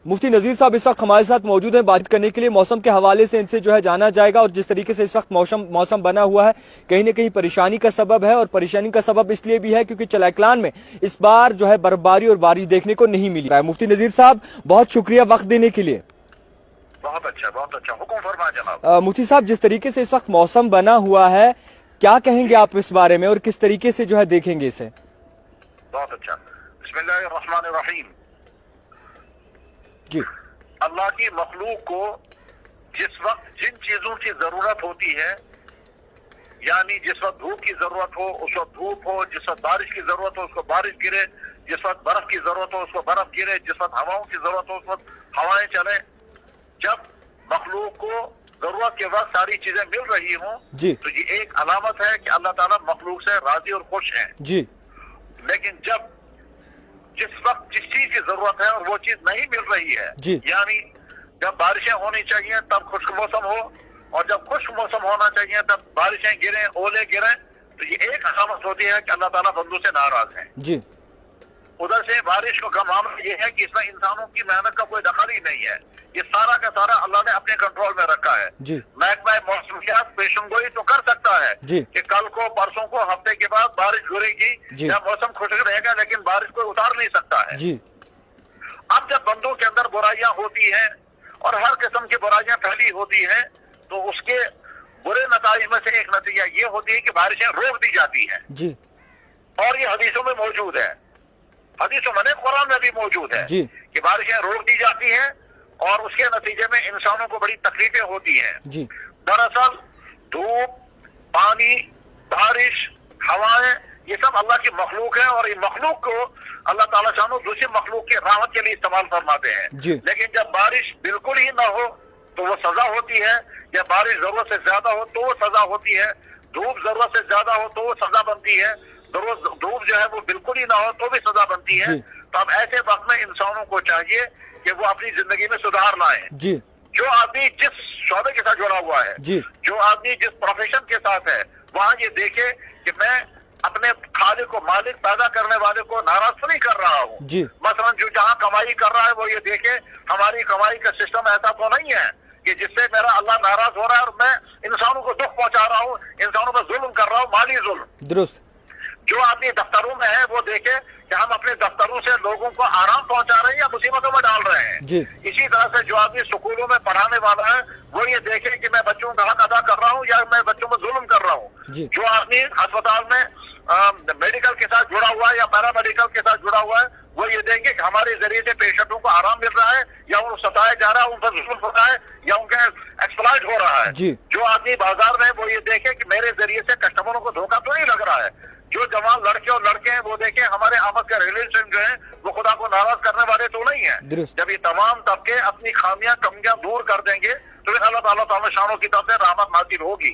मुफ्ती नज़ीर साहब इस वक्त हमारे साथ मौजूद हैं बात करने के लिए। मौसम के हवाले से इनसे जो है जाना जाएगा, और जिस तरीके से इस वक्त मौसम बना हुआ है कहीं ना कहीं परेशानी का सबब है, और परेशानी का सबब इसलिए भी है क्योंकि चलाइकलान में इस बार जो है बर्फबारी और बारिश देखने को नहीं मिली है। मुफ्ती नज़ीर साहब बहुत शुक्रिया वक्त देने के लिए। बहुत अच्छा हुक्म फरमा जनाब। मुफ्ती साहब जिस तरीके से इस वक्त मौसम बना हुआ है क्या कहेंगे आप इस बारे में, और किस तरीके से जो है देखेंगे इसे? बहुत अच्छा। बिस्मिल्लाहिर्रहमानिर्रहीम। जी। अल्लाह की मखलूक को जिस वक्त जिन चीजों की जरूरत होती है, यानी जिस वक्त धूप की जरूरत हो उस वक्त धूप हो, जिस वक्त बारिश की जरूरत हो उसको बारिश गिरे, जिस वक्त बर्फ की जरूरत हो उसको बर्फ गिरे, जिस वक्त हवाओं की जरूरत हो उस वक्त हवाएं चले। जब मखलूक को जरूरत के वक्त सारी चीजें मिल रही हों तो ये एक अलामत है कि अल्लाह ताला मखलूक से राजी और खुश हैं। जी। लेकिन जब जिस वक्त जिस चीज की जरूरत है और वो चीज नहीं मिल रही है, यानी जब बारिशें होनी चाहिए तब खुश्क मौसम हो, और जब खुश्क मौसम होना चाहिए तब बारिशें गिरे, ओले गिरे, तो ये एक अलामत होती है कि अल्लाह ताला बंदों से नाराज है। जी। उधर से बारिश का मामला ये है कि इसमें इंसानों की मेहनत का कोई दखल ही नहीं है, ये सारा का सारा अल्लाह ने अपने कंट्रोल में रखा है। महकमा मौसमियात पेशनगोई तो कर सकता है कि कल को परसों को हफ्ते के बाद बारिश गिरेगी या मौसम खुशक रहेगा, लेकिन बारिश कोई उतार नहीं सकता है। अब जब बंदों के अंदर बुराइयां होती हैं और हर किस्म की बुराइयां फैली होती हैं, तो उसके बुरे नतीजे में से एक नतीजा ये होती है कि बारिशें रोक दी जाती हैं। और ये हदीसों में मौजूद है, हदीसों में कुरान में भी मौजूद है कि बारिशें रोक दी जाती हैं और उसके नतीजे में इंसानों को बड़ी तकलीफें होती हैं। दरअसल धूप, पानी, बारिश, हवाएं, ये सब अल्लाह की मखलूक है, और ये मखलूक को अल्लाह ताला शानो दूसरी मखलूक की राहत के लिए इस्तेमाल फरमाते हैं। लेकिन जब बारिश बिल्कुल ही ना हो तो वो सजा होती है, या बारिश जरूरत से ज्यादा हो तो वो सजा होती है, धूप जरूरत से ज्यादा हो तो वो सजा बनती है, धूप जो है वो बिल्कुल ही ना हो तो भी सजा बनती है। तो अब ऐसे वक्त में इंसानों को चाहिए कि वो अपनी जिंदगी में सुधार लाए। जो आदमी जिस शौबे के साथ जुड़ा हुआ है, जो आदमी जिस प्रोफेशन के साथ है, वहाँ ये देखे कि मैं अपने खालिक को, मालिक, पैदा करने वाले को नाराज तो नहीं कर रहा हूँ। मसलन जो जहाँ कमाई कर रहा है वो ये देखे हमारी कमाई का सिस्टम ऐसा तो नहीं है कि जिससे मेरा अल्लाह नाराज हो रहा है और मैं इंसानों को दुख पहुंचा रहा हूँ, इंसानों पर जुल्म कर रहा हूँ, माली जुल्म। दुरुस्त। जो आदमी दफ्तरों में है वो देखे कि हम अपने दफ्तरों से लोगों को आराम पहुंचा रहे हैं या मुसीबतों में डाल रहे हैं। इसी तरह से जो आदमी स्कूलों में पढ़ाने वाला है वो ये देखे कि मैं बच्चों का हक अदा कर रहा हूँ या मैं बच्चों में जुल्म कर रहा हूँ। जो आदमी अस्पताल में मेडिकल के साथ जुड़ा हुआ है या पैरामेडिकल के साथ जुड़ा हुआ है वो ये देखें कि हमारे जरिए से पेशेंटों को आराम मिल रहा है या उनको सताया जा रहा है, उन पर जुल्म हो रहा है या उनका एक्सप्लॉइट हो रहा है। जो आदमी बाजार में वो ये देखे कि मेरे जरिए से कस्टमरों को धोखा तो नहीं लग रहा है। जो जवान लड़के और लड़के हैं वो देखें हमारे आमद का रिलेशन जो है वो खुदा को नाराज करने वाले तो नहीं है। जब ये तमाम तबके अपनी खामियां कमियां दूर कर देंगे तो फिर अल्लाह ताला शानों की तरफ से रहमत नाज़िल होगी।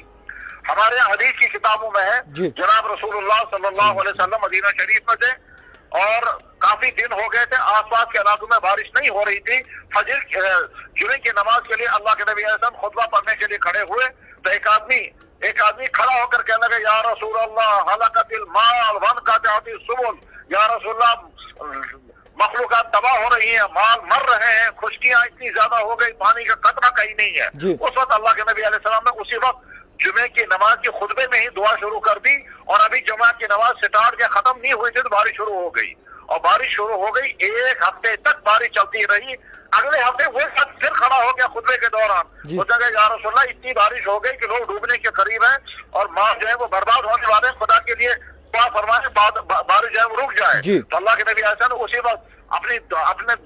हमारे हदीस की किताबों में है जनाब रसूलुल्लाह सल्लल्लाहु अलैहि वसल्लम मदीना शरीफ में थे और काफी दिन हो गए थे, आसपास के इलाकों में बारिश नहीं हो रही थी। फजर जुमे की नमाज के लिए अल्लाह के नबी अलैहि खुतबा पढ़ने के लिए खड़े हुए तो एक आदमी खड़ा होकर कहने लगा, या रसूल अल्लाह हलाकतिल माल वन कातिल सुबुल, या रसूल अल्लाह मखलूकात तबाह हो रही है, माल मर रहे हैं, खुशकियां इतनी ज्यादा हो गई, पानी का कतरा कहीं नहीं है। उस वक्त अल्लाह के नबी अलैहि सलाम ने उसी वक्त जुमे की नमाज के खुतबे में ही दुआ शुरू कर दी, और अभी जुमा की नमाज स्टार्ट या खत्म नहीं हुई थी तो बारिश शुरू हो गई, और बारिश शुरू हो गई। एक हफ्ते तक बारिश चलती रही। अगले हफ्ते वो शख्स फिर खड़ा हो गया खुतबे के दौरान, सोचा गया या रसूल अल्लाह इतनी बारिश हो गई कि लोग डूबने के करीब है और माल जो है वो बर्बाद होने वाले हैं, खुदा के लिए दुआ फरमाए बारिश जो है वो रुक जाए। तो अल्लाह के नबी ऐसा उसी वक्त अपने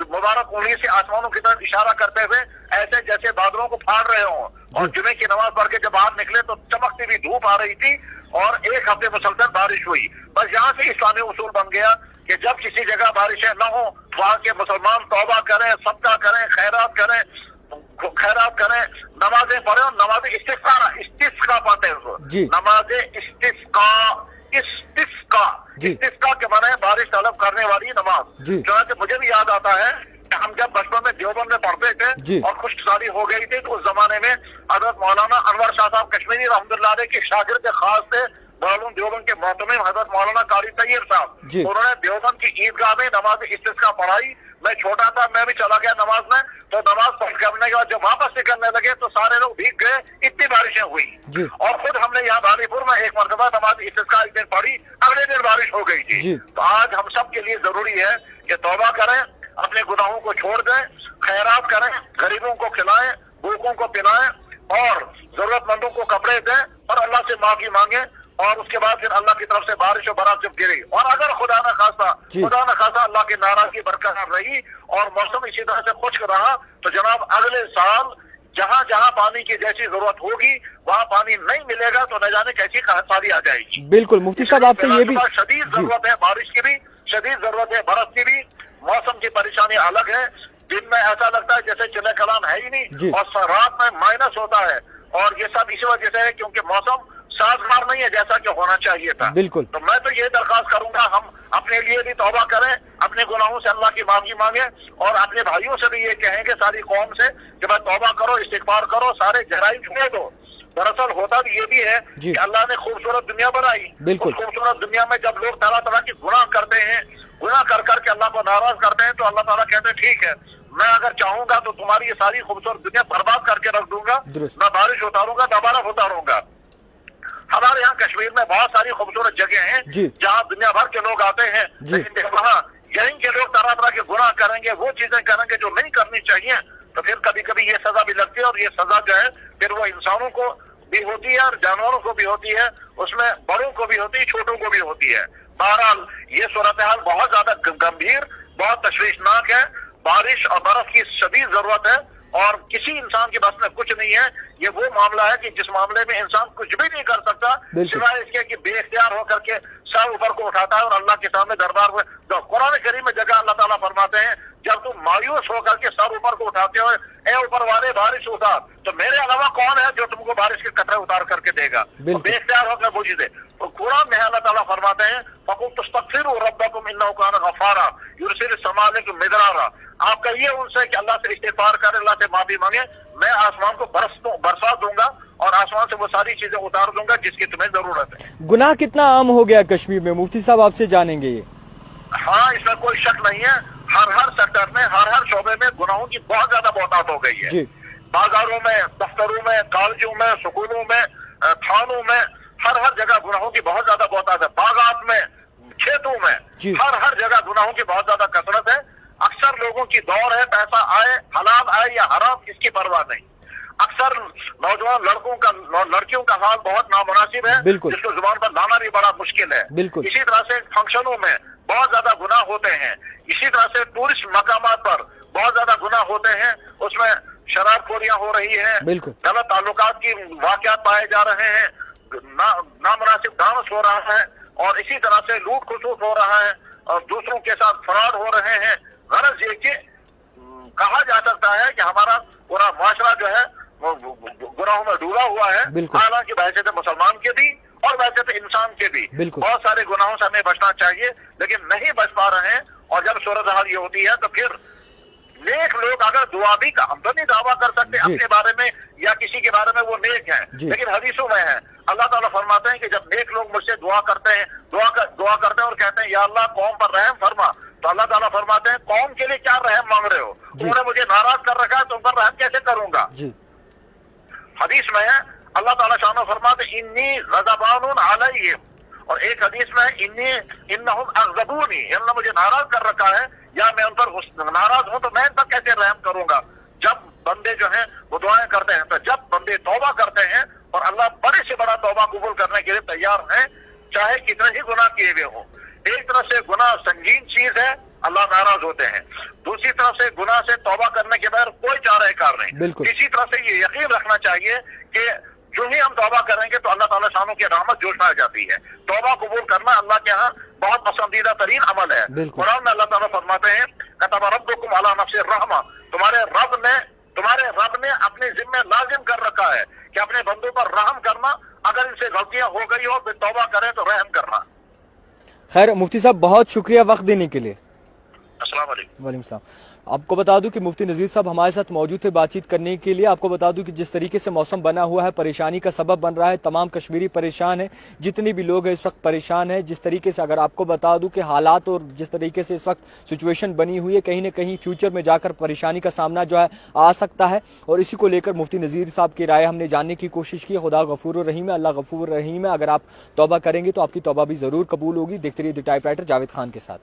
मुबारक उंगली से आसमानों की तरफ इशारा करते हुए ऐसे जैसे बादलों को फाड़ रहे हों, और जुमे की नमाज पढ़ के जब बाहर निकले तो चमकती हुई धूप आ रही थी और एक हफ्ते मुसलसल बारिश हुई। बस यहाँ से इस्लामी उसूल बन गया कि जब किसी जगह बारिशें न हो वहाँ के मुसलमान तौबा करें, सदका करें, खैरात करें, नमाजें पढ़े और नमाज इस्तिस्का पढ़ते हैं। नमाज इस्तिस्का के माने बारिश तलब करने वाली नमाज। जो मुझे भी याद आता है हम जब बचपन में देवबंद में पढ़ते थे और खुशकसारी हो गई थी तो उस जमाने में हजरत मौलाना अनवर शाह साहब कश्मीरी रहमतुल्लाह अलैह के शागिर्द खास थे दारुल देवबंद के मोहतमिम हजरत मौलाना कारी तैयब साहब। उन्होंने देवबंद की ईदगाह में नमाज इस्तिस्का पढ़ाई मैं छोटा था, मैं भी चला गया नमाज में, तो नमाज पढ़ करने के बाद जब वापस निकलने लगे तो सारे लोग भीग गए, इतनी बारिशें हुई। और खुद हमने यहाँ बारीपुर में एक मरतबा नमाज इस्तिस्का एक दिन पढ़ी, अगले दिन बारिश हो गई थी। तो आज हम सब के लिए जरूरी है कि तौबा करें, अपने गुनाहों को छोड़ दें, खैरात करें, गरीबों को खिलाएं, भूखों को पिलाएं और जरूरतमंदों को कपड़े दें और अल्लाह से माफी मांगे। और उसके बाद फिर अल्लाह की तरफ से बारिश और बारात जब गिरी और अगर खुदा न खासा अल्लाह की नाराजगी बरकरार रही और मौसम इसी तरह से खुश्क रहा, तो जनाब अगले साल जहाँ जहाँ पानी की जैसी जरूरत होगी वहाँ पानी नहीं मिलेगा, तो न जाने कैसी सारी आ जाएगी। बिल्कुल मुफ्ती साहब, आपसे ये भी शदीद जरूरत है बारिश की भी, शदीद जरूरत है बरस की भी। मौसम की परेशानी अलग है, दिन में ऐसा लगता है जैसे चिल्ला कलाम है ही नहीं और रात में माइनस होता है, और ये सब इसी वजह से है क्योंकि मौसम साजगार नहीं है जैसा कि होना चाहिए था। बिल्कुल। तो मैं तो ये दरखास्त करूंगा, हम अपने लिए भी तौबा करें, अपने गुनाहों से अल्लाह की माफी मांगे और अपने भाइयों से भी ये कहेंगे, सारी कौम से, कि भाई तौबा करो, इस्तिगफार करो, सारे जराइम छोड़ दो। दरअसल होता भी ये भी है कि अल्लाह ने खूबसूरत दुनिया बनाई, उस खूबसूरत दुनिया में जब लोग तरह तरह की गुनाह करते हैं, गुनाह कर करके अल्लाह को नाराज करते हैं, तो अल्लाह ताला कहते हैं ठीक है, मैं अगर चाहूंगा तो तुम्हारी ये सारी खूबसूरत दुनिया बर्बाद करके रख दूंगा, न बारिश उतारूंगा न बर्फ उतारूंगा। हमारे यहाँ कश्मीर में बहुत सारी खूबसूरत जगह हैं जहाँ दुनिया भर के लोग आते हैं, लेकिन वहाँ यहीं के लोग तरह तरह के गुनाह करेंगे, वो चीजें करेंगे जो नहीं करनी चाहिए, तो फिर कभी कभी ये सजा भी लगती है और ये सजा जो है फिर वो इंसानों को भी होती है और जानवरों को भी होती है, उसमें बड़ों को भी होती है, छोटों को भी होती है। बहरहाल ये सूरत हाल बहुत ज्यादा गंभीर, बहुत तशवीशनाक है। बारिश और बर्फ की शदीद जरूरत है और किसी इंसान के बस में कुछ नहीं है। ये वो मामला है कि जिस मामले में इंसान कुछ भी नहीं कर सकता सिवाय इसके कि बेख्तियार होकर के सर ऊपर को उठाता है और अल्लाह के सामने दरबार में। तो कुरान करीम में जगह अल्लाह ताला फरमाते हैं, जब तुम मायूस होकर के सर ऊपर को उठाते हो, ए ऊपर वाले बारिश उतार, तो मेरे अलावा कौन है जो तुमको बारिश के कतरे उतार करके देगा? तो बेख्तियार होकर बुझ दे। तो कुरान में अल्लाह ताला फरमाते हैं, फकुल तस्तगफिरू रब्बकुम इन्नहु कान गफ्फारा युरसिल समा अलैकुम मिदरारा। आप कहिए उनसे कि अल्लाह से इस्तिगफार करें, अल्लाह से माफी मांगे, मैं आसमान को बरसा दूंगा और आसमान से वो सारी चीजें उतार दूंगा जिसकी तुम्हें जरूरत है। गुनाह कितना आम हो गया कश्मीर में, मुफ्ती साहब आपसे जानेंगे ये। हाँ, इसमें कोई शक नहीं है, हर सेक्टर में, हर शोबे में गुनाहों की बहुत ज्यादा बहुतायत हो गई है। बाजारों में, दफ्तरों में, कॉलेजों में, स्कूलों में, थानों में, हर जगह गुनाहों की बहुत ज्यादा बहुतायत है। बागात में, खेतों में, हर जगह गुनाहों की बहुत ज्यादा कसरत है। अक्सर लोगों की दौड़ है, पैसा आए, हलाल आए या हराम, इसकी परवाह नहीं। अक्सर नौजवान लड़कियों का हाल बहुत नामुनासिब है, जिसको जुबान पर लाना भी बड़ा मुश्किल है। इसी तरह से फंक्शनों में बहुत ज्यादा गुनाह होते हैं। इसी तरह से टूरिस्ट मकामात पर बहुत ज्यादा गुनाह होते हैं, उसमें शराबखोरियां हो रही है, गलत ताल्लुकात की वाकयात पाए जा रहे हैं, नामुनासिब डांस हो रहा है और इसी तरह से लूट खसूस हो रहा है और दूसरों के साथ फ्रॉड हो रहे हैं। गरज ये कि कहा जा सकता है कि हमारा पूरा माशरा जो है वो गुनाहों में डूबा हुआ है। हालांकि वैसे तो मुसलमान के भी और वैसे तो इंसान के भी बहुत सारे गुनाहों से हमें बचना चाहिए, लेकिन नहीं बच पा रहे हैं। और जब सूरत हाल ये होती है तो फिर नेक लोग अगर दुआ भी का, हम तो नहीं दावा कर सकते अपने बारे में या किसी के बारे में वो नेक है, लेकिन हदीसों में है, अल्लाह ताला फरमाते हैं कि जब नेक लोग मुझसे दुआ करते हैं, दुआ करते हैं और कहते हैं या अल्लाह कौम पर रहम फरमा, तो अल्लाह ताला फरमाते हैं कौम के लिए क्या रहम मांग रहे हो? उन्होंने मुझे नाराज कर रखा है, तुम पर रहम कैसे करूंगा? हदीस में है अल्लाह ताला शान फरमाते इन्नी गज़बानुन अलैहिम, और एक हदीस में इन्नहुम अग़ज़बूनी, अल्लाह मुझे नाराज कर रखा है या मैं उन पर नाराज हूं तो मैं इन पर कैसे रहम करूंगा? जब बंदे जो हैं वो दुआएं करते हैं, तो जब बंदे तौबा करते हैं और अल्लाह बड़े से बड़ा तौबा कबूल करने के लिए तैयार है, चाहे कितने ही गुनाह किए हुए हों। एक तरफ से गुनाह संगीन चीज है, अल्लाह नाराज होते हैं, दूसरी तरफ से गुनाह से तौबा करने के बगैर कोई चारा कार नहीं। इसी तरह से ये यकीन रखना चाहिए कि जो ही हम तौबा करेंगे तो अल्लाह ताला शानों की रहमत जोश आ जाती है। तौबा कबूल करना अल्लाह के यहाँ बहुत पसंदीदा तरीन अमल है। कुरान में अल्लाह ताला फरमाते हैं कतब रब्बुकुम अला नफ्सिर रहमा, तुम्हारे रब ने अपने जिम्मे लाजिम कर रखा है कि अपने बंदों पर रहम करना, अगर इनसे गलतियां हो गई हो फिर तौबा करें तो रहम करना। खैर मुफ्ती साहब बहुत शुक्रिया वक्त देने के लिए। अस्सलाम वालेकुम। वालेकुम सलाम। آپ کو بتا دوں کہ مفتی نذیر صاحب ہمارے ساتھ موجود تھے بات چیت کرنے کے لیے. آپ کو بتا دوں کہ جس طریقے سے موسم بنا ہوا ہے پریشانی کا سبب بن رہا ہے, تمام کشمیری پریشان ہیں, جتنے بھی لوگ ہیں اس وقت پریشان ہیں. جس طریقے سے اگر آپ کو بتا دوں کہ حالات اور جس طریقے سے اس وقت سچویشن بنی ہوئی ہے, کہیں نہ کہیں فیوچر میں جا کر پریشانی کا سامنا جو ہے آ سکتا ہے, اور اسی کو لے کر مفتی نذیر صاحب کی رائے ہم نے جاننے کی کوشش کی. خدا غفور الرحیم ہے, اللہ غفور الرحیم ہے. اگر آپ توبہ کریں گے تو آپ کی توبہ بھی ضرور قبول ہوگی. دیکھتے رہیے the type writer Javed Khan کے ساتھ.